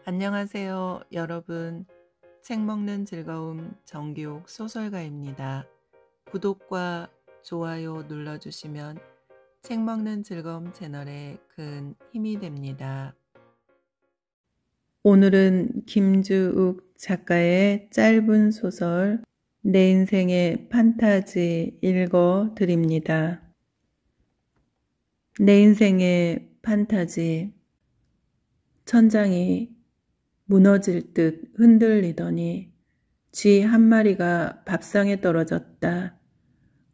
안녕하세요, 여러분. 책 먹는 즐거움 정기욱 소설가입니다. 구독과 좋아요 눌러주시면 책 먹는 즐거움 채널에 큰 힘이 됩니다. 오늘은 김주욱 작가의 짧은 소설 내 인생의 판타지 읽어 드립니다. 내 인생의 판타지. 천장이 무너질 듯 흔들리더니 쥐 한 마리가 밥상에 떨어졌다.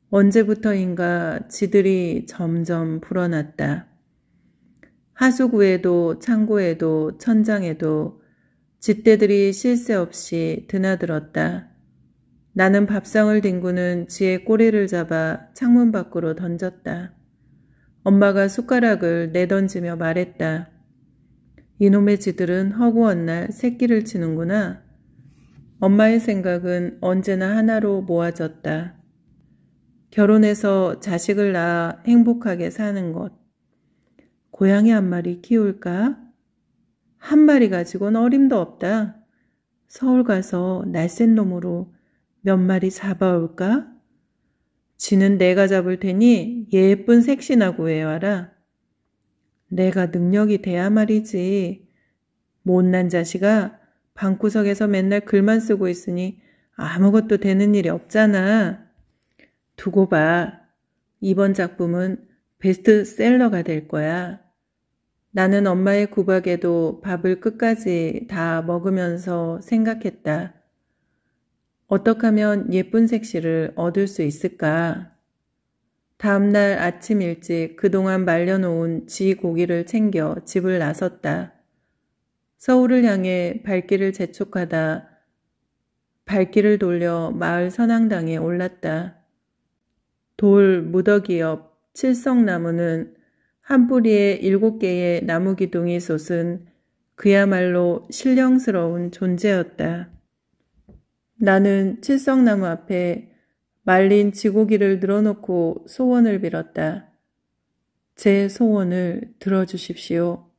언제부터인가 쥐들이 점점 불어났다. 하수구에도 창고에도 천장에도 쥐떼들이 쉴 새 없이 드나들었다. 나는 밥상을 뒹구는 쥐의 꼬리를 잡아 창문 밖으로 던졌다. 엄마가 숟가락을 내던지며 말했다. 이놈의 쥐들은 허구한 날 새끼를 치는구나. 엄마의 생각은 언제나 하나로 모아졌다. 결혼해서 자식을 낳아 행복하게 사는 것. 고양이 한 마리 키울까? 한 마리 가지고는 어림도 없다. 서울 가서 날쌘 놈으로 몇 마리 잡아올까? 쥐는 내가 잡을 테니 예쁜 색시나 구해와라. 내가 능력이 돼야 말이지. 못난 자식아, 방구석에서 맨날 글만 쓰고 있으니 아무것도 되는 일이 없잖아. 두고 봐. 이번 작품은 베스트셀러가 될 거야. 나는 엄마의 구박에도 밥을 끝까지 다 먹으면서 생각했다. 어떻게 하면 예쁜 색시를 얻을 수 있을까? 다음날 아침 일찍 그동안 말려놓은 쥐 고기를 챙겨 집을 나섰다. 서울을 향해 발길을 재촉하다 발길을 돌려 마을 선앙당에 올랐다. 돌 무더기 옆 칠성나무는 한 뿌리에 7개의 나무 기둥이 솟은 그야말로 신령스러운 존재였다. 나는 칠성나무 앞에 말린 쥐고기를 늘어놓고 소원을 빌었다. 제 소원을 들어주십시오.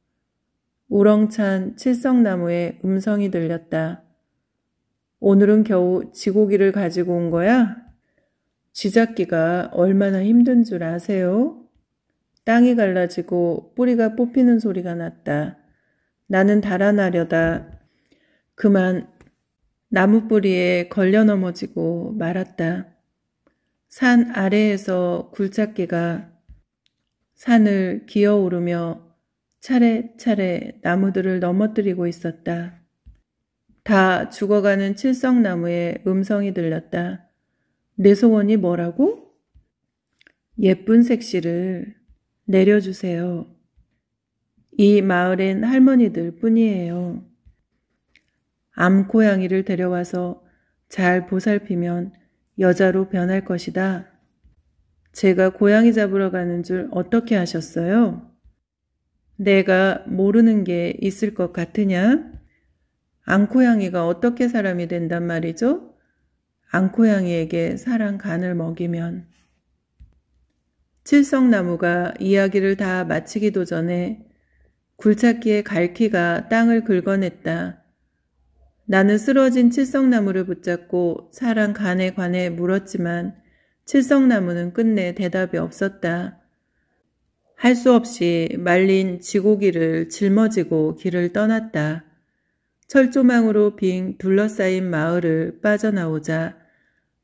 우렁찬 칠성나무의 음성이 들렸다. 오늘은 겨우 쥐고기를 가지고 온 거야? 쥐잡기가 얼마나 힘든 줄 아세요? 땅이 갈라지고 뿌리가 뽑히는 소리가 났다. 나는 달아나려다 그만 나무 뿌리에 걸려 넘어지고 말았다. 산 아래에서 굴착기가 산을 기어오르며 차례차례 나무들을 넘어뜨리고 있었다. 다 죽어가는 칠성나무의 음성이 들렸다. 내 소원이 뭐라고? 예쁜 색시를 내려주세요. 이 마을엔 할머니들 뿐이에요. 암고양이를 데려와서 잘 보살피면 여자로 변할 것이다. 제가 고양이 잡으러 가는 줄 어떻게 아셨어요? 내가 모르는 게 있을 것 같으냐? 암고양이가 어떻게 사람이 된단 말이죠? 암고양이에게 사랑 간을 먹이면. 칠성나무가 이야기를 다 마치기도 전에 굴착기의 갈퀴가 땅을 긁어냈다. 나는 쓰러진 칠성나무를 붙잡고 사랑 간에 관해 물었지만 칠성나무는 끝내 대답이 없었다. 할 수 없이 말린 쥐고기를 짊어지고 길을 떠났다. 철조망으로 빙 둘러싸인 마을을 빠져나오자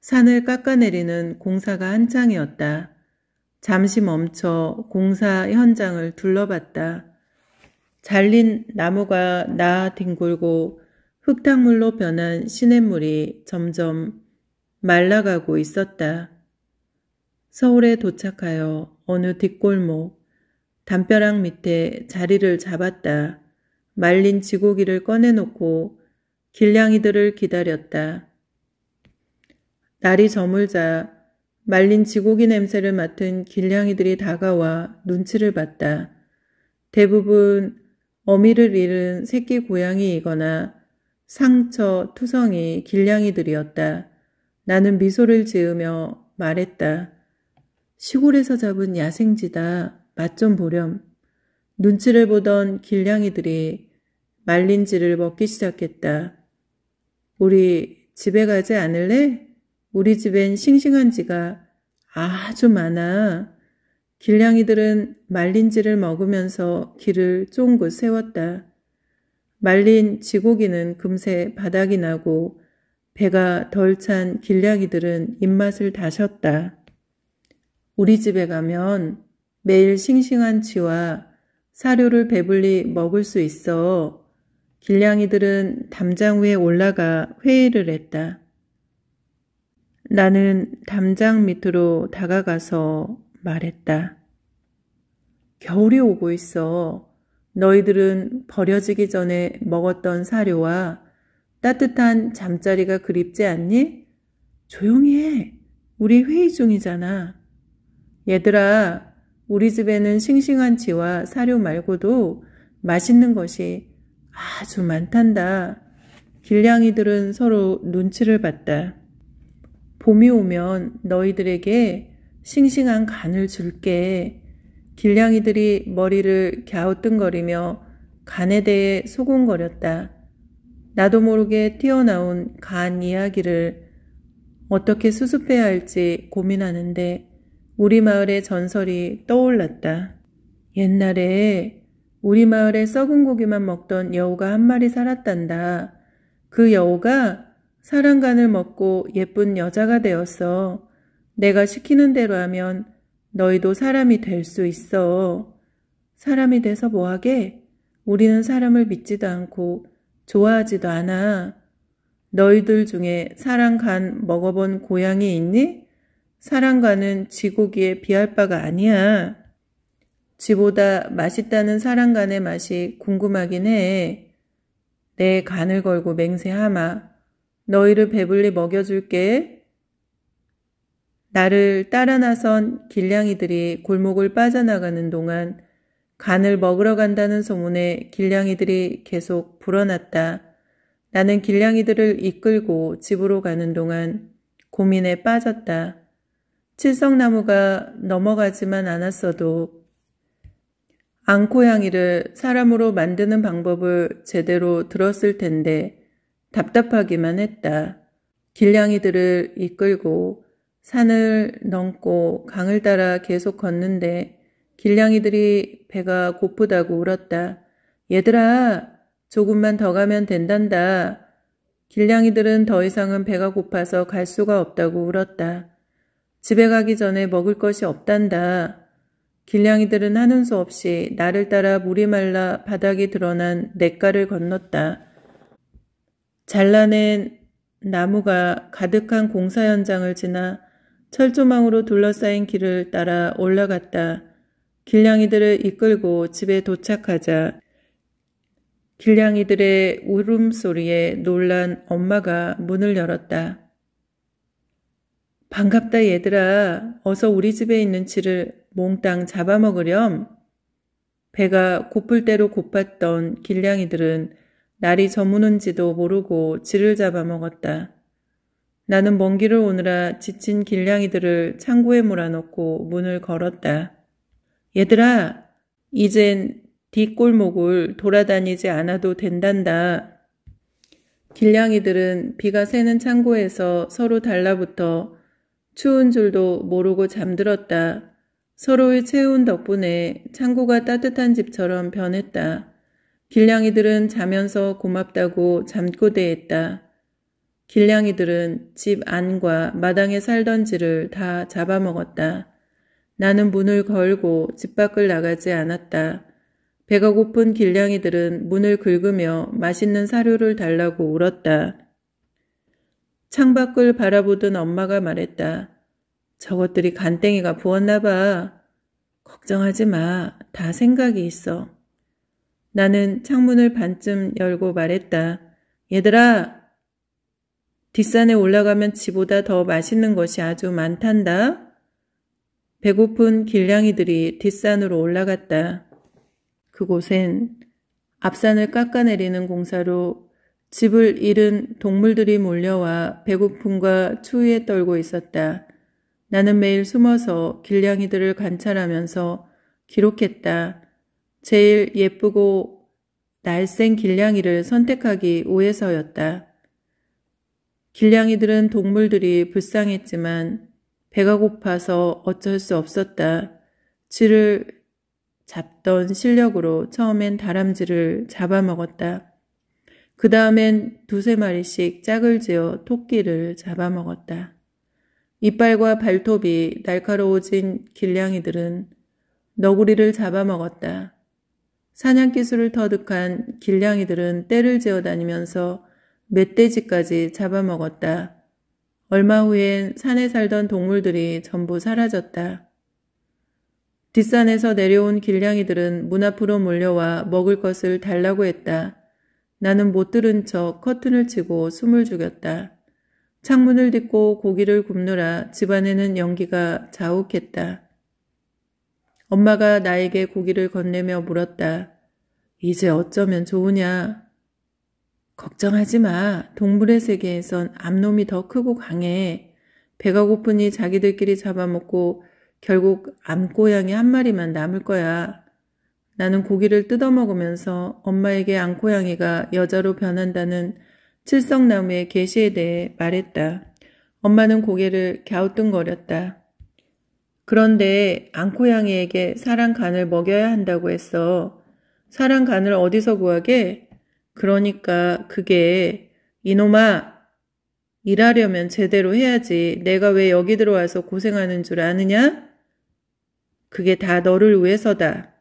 산을 깎아내리는 공사가 한창이었다. 잠시 멈춰 공사 현장을 둘러봤다. 잘린 나무가 뒹굴고 흙탕물로 변한 시냇물이 점점 말라가고 있었다. 서울에 도착하여 어느 뒷골목, 담벼락 밑에 자리를 잡았다. 말린 쥐고기를 꺼내놓고 길냥이들을 기다렸다. 날이 저물자 말린 쥐고기 냄새를 맡은 길냥이들이 다가와 눈치를 봤다. 대부분 어미를 잃은 새끼 고양이이거나 상처, 투성이 길냥이들이었다. 나는 미소를 지으며 말했다. 시골에서 잡은 야생쥐다. 맛 좀 보렴. 눈치를 보던 길냥이들이 말린지를 먹기 시작했다. 우리 집에 가지 않을래? 우리 집엔 싱싱한 지가 아주 많아. 길냥이들은 말린지를 먹으면서 길을 쫑긋 세웠다. 말린 쥐고기는 금세 바닥이 나고 배가 덜 찬 길냥이들은 입맛을 다셨다. 우리 집에 가면 매일 싱싱한 쥐와 사료를 배불리 먹을 수 있어. 길냥이들은 담장 위에 올라가 회의를 했다. 나는 담장 밑으로 다가가서 말했다. 겨울이 오고 있어. 너희들은 버려지기 전에 먹었던 사료와 따뜻한 잠자리가 그립지 않니? 조용히 해. 우리 회의 중이잖아. 얘들아, 우리 집에는 싱싱한 쥐와 사료 말고도 맛있는 것이 아주 많단다. 길냥이들은 서로 눈치를 봤다. 봄이 오면 너희들에게 싱싱한 간을 줄게. 길냥이들이 머리를 갸우뚱거리며 간에 대해 소곤거렸다. 나도 모르게 튀어나온 간 이야기를 어떻게 수습해야 할지 고민하는데 우리 마을의 전설이 떠올랐다. 옛날에 우리 마을에 썩은 고기만 먹던 여우가 한 마리 살았단다. 그 여우가 사랑간을 먹고 예쁜 여자가 되었어. 내가 시키는 대로 하면 너희도 사람이 될 수 있어. 사람이 돼서 뭐하게? 우리는 사람을 믿지도 않고 좋아하지도 않아. 너희들 중에 사랑간 먹어본 고양이 있니? 사랑간은 쥐고기에 비할 바가 아니야. 쥐보다 맛있다는 사랑간의 맛이 궁금하긴 해. 내 간을 걸고 맹세하마. 너희를 배불리 먹여줄게. 나를 따라 나선 길냥이들이 골목을 빠져나가는 동안 간을 먹으러 간다는 소문에 길냥이들이 계속 불어났다. 나는 길냥이들을 이끌고 집으로 가는 동안 고민에 빠졌다. 칠성나무가 넘어가지만 않았어도 앙코양이를 사람으로 만드는 방법을 제대로 들었을 텐데 답답하기만 했다. 길냥이들을 이끌고 산을 넘고 강을 따라 계속 걷는데 길냥이들이 배가 고프다고 울었다. 얘들아, 조금만 더 가면 된단다. 길냥이들은 더 이상은 배가 고파서 갈 수가 없다고 울었다. 집에 가기 전에 먹을 것이 없단다. 길냥이들은 하는 수 없이 나를 따라 물이 말라 바닥이 드러난 냇가를 건넜다. 잘라낸 나무가 가득한 공사 현장을 지나 철조망으로 둘러싸인 길을 따라 올라갔다. 길냥이들을 이끌고 집에 도착하자 길냥이들의 울음소리에 놀란 엄마가 문을 열었다. 반갑다 얘들아. 어서 우리 집에 있는 쥐를 몽땅 잡아먹으렴. 배가 고플 대로 고팠던 길냥이들은 날이 저무는지도 모르고 쥐를 잡아먹었다. 나는 먼 길을 오느라 지친 길냥이들을 창고에 몰아넣고 문을 걸었다. 얘들아, 이젠 뒷골목을 돌아다니지 않아도 된단다. 길냥이들은 비가 새는 창고에서 서로 달라붙어 추운 줄도 모르고 잠들었다. 서로의 체온 덕분에 창고가 따뜻한 집처럼 변했다. 길냥이들은 자면서 고맙다고 잠꼬대했다. 길냥이들은 집 안과 마당에 살던 쥐를 다 잡아먹었다. 나는 문을 걸고 집 밖을 나가지 않았다. 배가 고픈 길냥이들은 문을 긁으며 맛있는 사료를 달라고 울었다. 창밖을 바라보던 엄마가 말했다. 저것들이 간땡이가 부었나 봐. 걱정하지 마. 다 생각이 있어. 나는 창문을 반쯤 열고 말했다. 얘들아, 뒷산에 올라가면 쥐보다 더 맛있는 것이 아주 많단다. 배고픈 길냥이들이 뒷산으로 올라갔다. 그곳엔 앞산을 깎아내리는 공사로 집을 잃은 동물들이 몰려와 배고픔과 추위에 떨고 있었다. 나는 매일 숨어서 길냥이들을 관찰하면서 기록했다. 제일 예쁘고 날쌘 길냥이를 선택하기 위해서였다. 길냥이들은 동물들이 불쌍했지만 배가 고파서 어쩔 수 없었다. 쥐를 잡던 실력으로 처음엔 다람쥐를 잡아먹었다. 그 다음엔 두세 마리씩 짝을 지어 토끼를 잡아먹었다. 이빨과 발톱이 날카로워진 길냥이들은 너구리를 잡아먹었다. 사냥기술을 터득한 길냥이들은 떼를 지어 다니면서 멧돼지까지 잡아먹었다. 얼마 후엔 산에 살던 동물들이 전부 사라졌다. 뒷산에서 내려온 길냥이들은 문 앞으로 몰려와 먹을 것을 달라고 했다. 나는 못 들은 척 커튼을 치고 숨을 죽였다. 창문을 딛고 고기를 굽느라 집안에는 연기가 자욱했다. 엄마가 나에게 고기를 건네며 물었다. 이제 어쩌면 좋으냐? 걱정하지 마. 동물의 세계에선 암놈이 더 크고 강해. 배가 고프니 자기들끼리 잡아먹고 결국 암고양이 한 마리만 남을 거야. 나는 고기를 뜯어먹으면서 엄마에게 암고양이가 여자로 변한다는 칠성나무의 계시에 대해 말했다. 엄마는 고개를 갸우뚱거렸다. 그런데 암고양이에게 사람 간을 먹여야 한다고 했어. 사람 간을 어디서 구하게? 그러니까 그게 이놈아, 일하려면 제대로 해야지. 내가 왜 여기 들어와서 고생하는 줄 아느냐? 그게 다 너를 위해서다.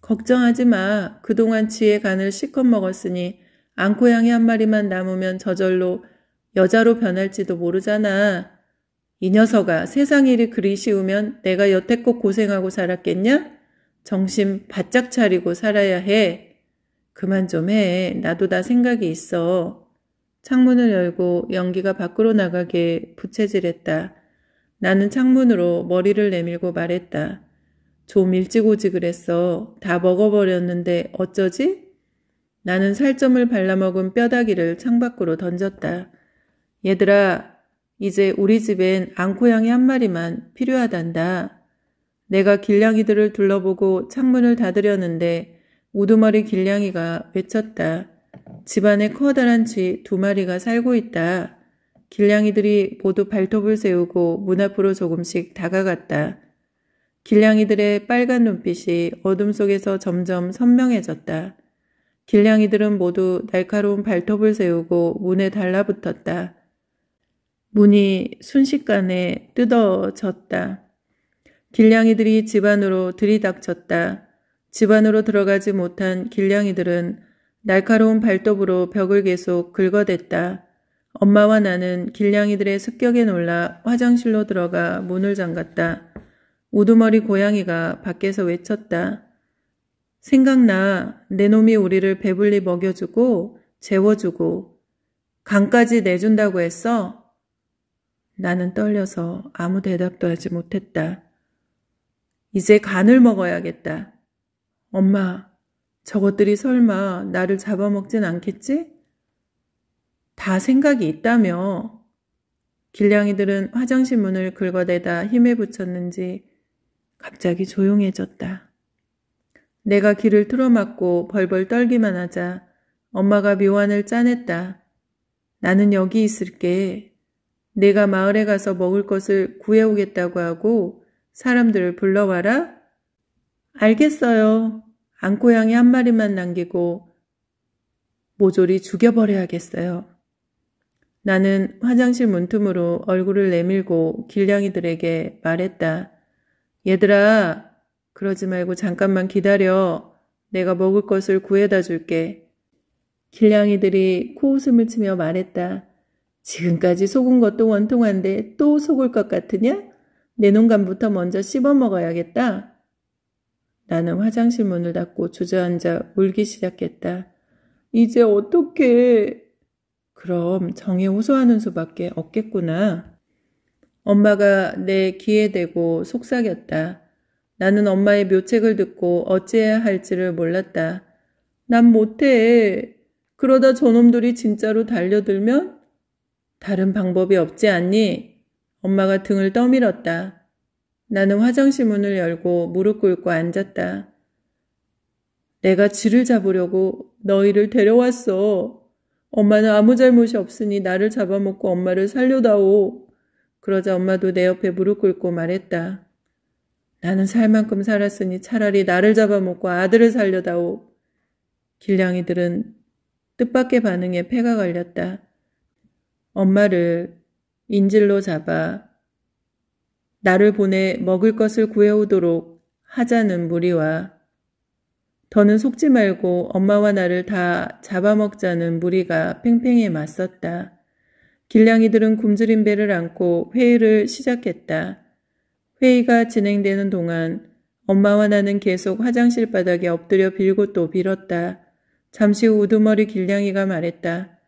걱정하지 마. 그동안 쥐의 간을 실컷 먹었으니 암고양이 한 마리만 남으면 저절로 여자로 변할지도 모르잖아. 이 녀석아, 세상 일이 그리 쉬우면 내가 여태껏 고생하고 살았겠냐? 정신 바짝 차리고 살아야 해. 그만 좀 해. 나도 다 생각이 있어. 창문을 열고 연기가 밖으로 나가게 부채질했다. 나는 창문으로 머리를 내밀고 말했다. 좀 일찍 오지 그랬어. 다 먹어버렸는데 어쩌지? 나는 살점을 발라먹은 뼈다귀를 창밖으로 던졌다. 얘들아, 이제 우리 집엔 암고양이 한 마리만 필요하단다. 내가 길냥이들을 둘러보고 창문을 닫으려는데 우두머리 길냥이가 외쳤다. 집안에 커다란 쥐 2마리가 살고 있다. 길냥이들이 모두 발톱을 세우고 문 앞으로 조금씩 다가갔다. 길냥이들의 빨간 눈빛이 어둠 속에서 점점 선명해졌다. 길냥이들은 모두 날카로운 발톱을 세우고 문에 달라붙었다. 문이 순식간에 뜯어졌다. 길냥이들이 집 안으로 들이닥쳤다. 집 안으로 들어가지 못한 길냥이들은 날카로운 발톱으로 벽을 계속 긁어댔다. 엄마와 나는 길냥이들의 습격에 놀라 화장실로 들어가 문을 잠갔다. 우두머리 고양이가 밖에서 외쳤다. 생각나. 내 놈이 우리를 배불리 먹여주고 재워주고 간까지 내준다고 했어? 나는 떨려서 아무 대답도 하지 못했다. 이제 간을 먹어야겠다. 엄마, 저것들이 설마 나를 잡아먹진 않겠지? 다 생각이 있다며. 길냥이들은 화장실 문을 긁어대다 힘에 붙였는지 갑자기 조용해졌다. 내가 귀를 틀어막고 벌벌 떨기만 하자 엄마가 묘안을 짜냈다. 나는 여기 있을게. 내가 마을에 가서 먹을 것을 구해오겠다고 하고 사람들을 불러와라. 알겠어요. 암고양이 한 마리만 남기고 모조리 죽여버려야겠어요. 나는 화장실 문틈으로 얼굴을 내밀고 길냥이들에게 말했다. 얘들아, 그러지 말고 잠깐만 기다려. 내가 먹을 것을 구해다 줄게. 길냥이들이 코웃음을 치며 말했다. 지금까지 속은 것도 원통한데 또 속을 것 같으냐? 내 농간부터 먼저 씹어 먹어야겠다. 나는 화장실 문을 닫고 주저앉아 울기 시작했다. 이제 어떡해. 그럼 정에 호소하는 수밖에 없겠구나. 엄마가 내 귀에 대고 속삭였다. 나는 엄마의 묘책을 듣고 어찌해야 할지를 몰랐다. 난 못해. 그러다 저놈들이 진짜로 달려들면? 다른 방법이 없지 않니? 엄마가 등을 떠밀었다. 나는 화장실 문을 열고 무릎 꿇고 앉았다. 내가 쥐를 잡으려고 너희를 데려왔어. 엄마는 아무 잘못이 없으니 나를 잡아먹고 엄마를 살려다오. 그러자 엄마도 내 옆에 무릎 꿇고 말했다. 나는 살 만큼 살았으니 차라리 나를 잡아먹고 아들을 살려다오. 길냥이들은 뜻밖의 반응에 패가 갈렸다. 엄마를 인질로 잡아 나를 보내 먹을 것을 구해오도록 하자는 무리와 더는 속지 말고 엄마와 나를 다 잡아먹자는 무리가 팽팽히 맞섰다. 길냥이들은 굶주린 배를 안고 회의를 시작했다. 회의가 진행되는 동안 엄마와 나는 계속 화장실 바닥에 엎드려 빌고 또 빌었다. 잠시 후 우두머리 길냥이가 말했다.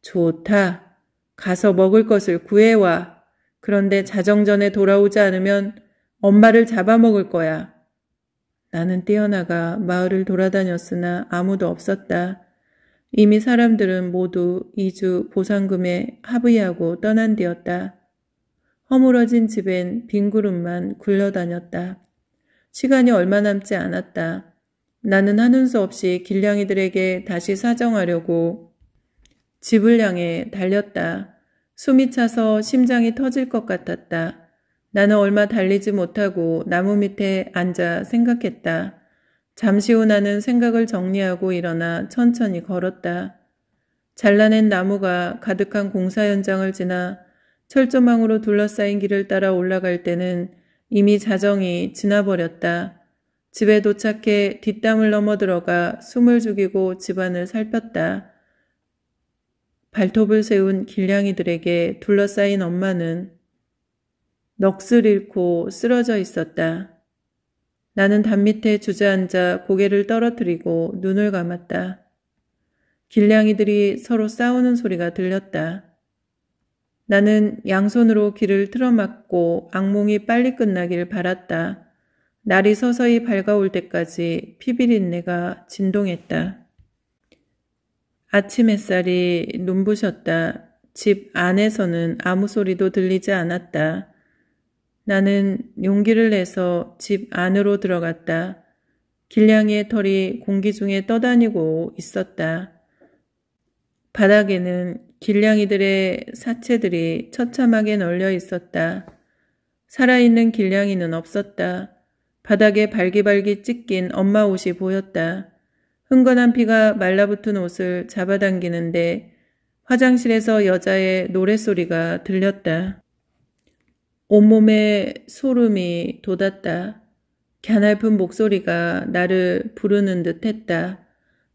좋다. 가서 먹을 것을 구해와. 그런데 자정전에 돌아오지 않으면 엄마를 잡아먹을 거야. 나는 뛰어나가 마을을 돌아다녔으나 아무도 없었다. 이미 사람들은 모두 2주 보상금에 합의하고 떠난 뒤였다. 허물어진 집엔 빈 구름만 굴러다녔다. 시간이 얼마 남지 않았다. 나는 하는 수 없이 길냥이들에게 다시 사정하려고 집을 향해 달렸다. 숨이 차서 심장이 터질 것 같았다. 나는 얼마 달리지 못하고 나무 밑에 앉아 생각했다. 잠시 후 나는 생각을 정리하고 일어나 천천히 걸었다. 잘라낸 나무가 가득한 공사 현장을 지나 철조망으로 둘러싸인 길을 따라 올라갈 때는 이미 자정이 지나버렸다. 집에 도착해 뒷담을 넘어 들어가 숨을 죽이고 집안을 살폈다. 발톱을 세운 길냥이들에게 둘러싸인 엄마는 넋을 잃고 쓰러져 있었다. 나는 담 밑에 주저앉아 고개를 떨어뜨리고 눈을 감았다. 길냥이들이 서로 싸우는 소리가 들렸다. 나는 양손으로 귀를 틀어막고 악몽이 빨리 끝나길 바랐다. 날이 서서히 밝아올 때까지 피비린내가 진동했다. 아침 햇살이 눈부셨다. 집 안에서는 아무 소리도 들리지 않았다. 나는 용기를 내서 집 안으로 들어갔다. 길냥이의 털이 공기 중에 떠다니고 있었다. 바닥에는 길냥이들의 사체들이 처참하게 널려 있었다. 살아있는 길냥이는 없었다. 바닥에 발기발기 찢긴 엄마 옷이 보였다. 흥건한 피가 말라붙은 옷을 잡아당기는데 화장실에서 여자의 노랫소리가 들렸다. 온몸에 소름이 돋았다. 갸냘픈 목소리가 나를 부르는 듯 했다.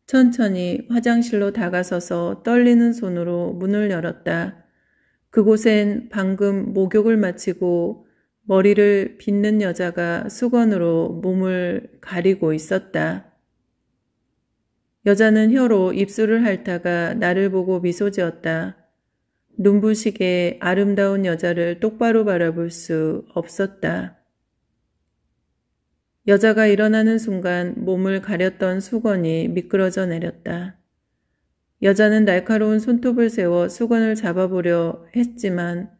천천히 화장실로 다가서서 떨리는 손으로 문을 열었다. 그곳엔 방금 목욕을 마치고 머리를 빗는 여자가 수건으로 몸을 가리고 있었다. 여자는 혀로 입술을 핥다가 나를 보고 미소 지었다. 눈부시게 아름다운 여자를 똑바로 바라볼 수 없었다. 여자가 일어나는 순간 몸을 가렸던 수건이 미끄러져 내렸다. 여자는 날카로운 손톱을 세워 수건을 잡아보려 했지만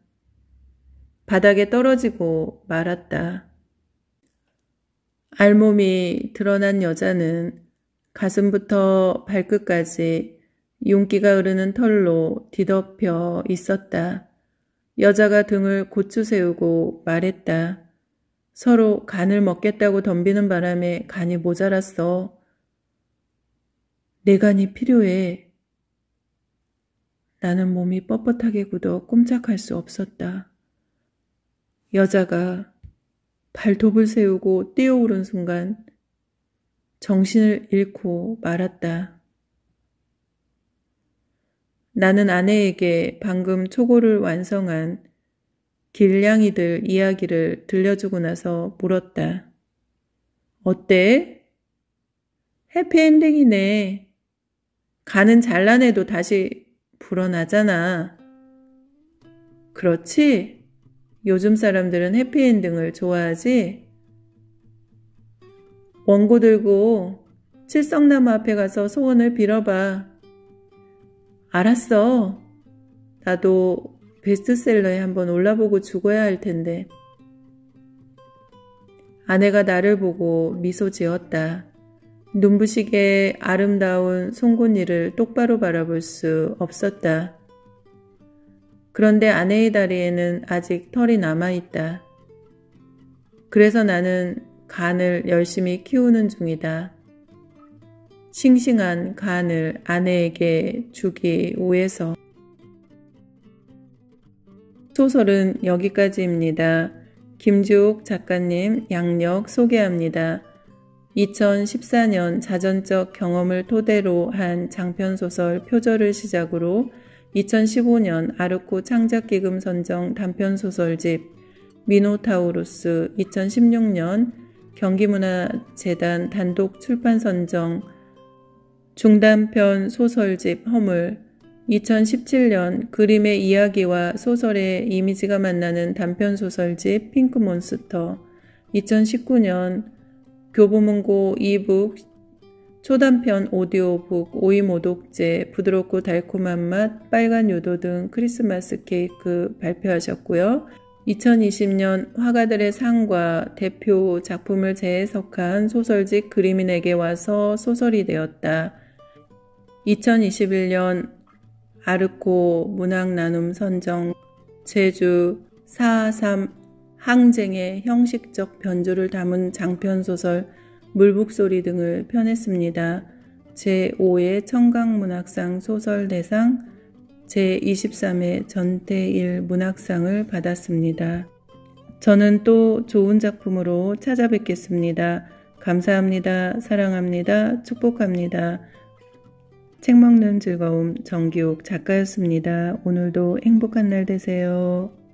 바닥에 떨어지고 말았다. 알몸이 드러난 여자는 가슴부터 발끝까지 윤기가 흐르는 털로 뒤덮여 있었다. 여자가 등을 고추 세우고 말했다. 서로 간을 먹겠다고 덤비는 바람에 간이 모자랐어. 내 간이 필요해. 나는 몸이 뻣뻣하게 굳어 꼼짝할 수 없었다. 여자가 발톱을 세우고 뛰어오른 순간 정신을 잃고 말았다. 나는 아내에게 방금 초고를 완성한 길냥이들 이야기를 들려주고 나서 물었다. 어때? 해피엔딩이네. 간은 잘라내도 다시 불어나잖아. 그렇지? 요즘 사람들은 해피엔딩을 좋아하지? 원고 들고 칠성나무 앞에 가서 소원을 빌어봐. 알았어. 나도 베스트셀러에 한번 올라보고 죽어야 할 텐데. 아내가 나를 보고 미소 지었다. 눈부시게 아름다운 송곳니를 똑바로 바라볼 수 없었다. 그런데 아내의 다리에는 아직 털이 남아있다. 그래서 나는 간을 열심히 키우는 중이다. 싱싱한 간을 아내에게 주기 위해서. 소설은 여기까지입니다. 김주옥 작가님 양력 소개합니다. 2014년 자전적 경험을 토대로 한 장편소설 표절을 시작으로 2015년 아르코 창작기금 선정 단편소설집 미노타우루스, 2016년 경기문화재단 단독 출판 선정 중단편 소설집 허물, 2017년 그림의 이야기와 소설의 이미지가 만나는 단편소설집 핑크몬스터, 2019년 교보문고 이북 초단편 오디오북 오이모독제 부드럽고 달콤한 맛 빨간 요도 등 크리스마스 케이크 발표하셨고요. 2020년 화가들의 상과 대표 작품을 재해석한 소설집 그림이 내게 와서 소설이 되었다. 2021년 아르코 문학나눔 선정 제주 4.3 항쟁의 형식적 변주를 담은 장편소설 물북소리 등을 펴냈습니다. 제5회 청강문학상 소설대상, 제23회 전태일 문학상을 받았습니다. 저는 또 좋은 작품으로 찾아뵙겠습니다. 감사합니다. 사랑합니다. 축복합니다. 책 먹는 즐거움 정기욱 작가였습니다. 오늘도 행복한 날 되세요.